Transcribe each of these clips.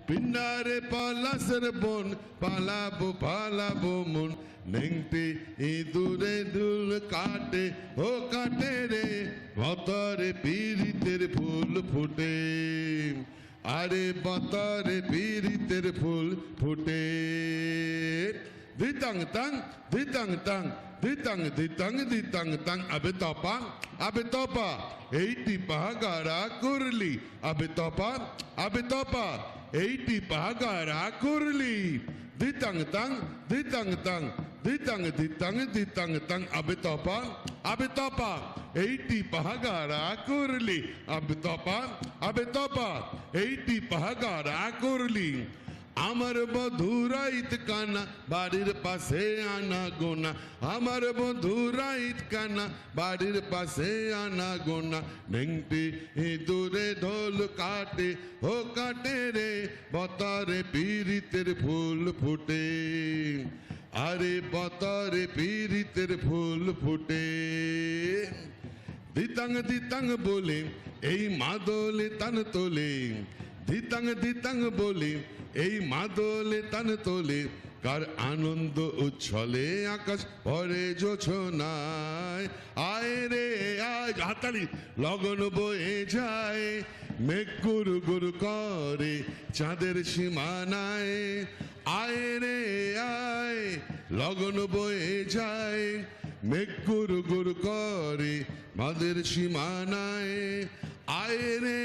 পিন্ডারে পলাশের বন পালাবো পালাবো মন নেংটি ইঁদুরে ধুল কাটে ও কাটে রে বতরে পীড়িতের ফুল ফুটে আরে বতরে পীড়িতের ফুল ফুটে ধিতাং তাং ধিতাং তাং ধিতাং ধিতাং ধিতাং তাং আবে তপা এইটি পাহাগারা করলি আবে তপা এইটি পাহাগারা করলি ধিতাং তাং ধিতাং তাং ধিতাং ধিতাং ধিতাং তাং আবে তপা এইটি পাহাগারা করলি আবে তপা এইটি পাহাগারা করলি আমার বধুরাইত কানা বাড়ির পাশে আনা গোনা আমার বধুরাইত কানা বাড়ির পাশে আনা গোনা নেংটি ইঁদুরে ঢোল কাটে ও কাটে রে বতরে পীড়িতের ফুল ফুটে আরে বতরে পীড়িতের ফুল ফুটে ধিতাং ধিতাং বলে এই মাদলে তান তোলে ধিতাং ধিতাং বলে এই মাদলে তান তোলে কার আনন্দ উচ্ছলে আকাশ পরে জোছনায় আয় রে আয় হাতালি লগন বয়ে যায় মেঘ গুরু গুরু করে চাঁদের সীমানায় আয় রে আয় লগন বয়ে যায় মেঘ গুরু গুরু করে মাদের সীমানায় আয় রে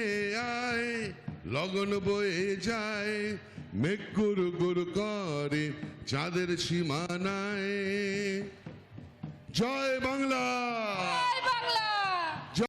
আয় লগন বয়ে যায় মেঘ গুরু গুরু করে চাঁদের সীমানায় জয় বাংলা।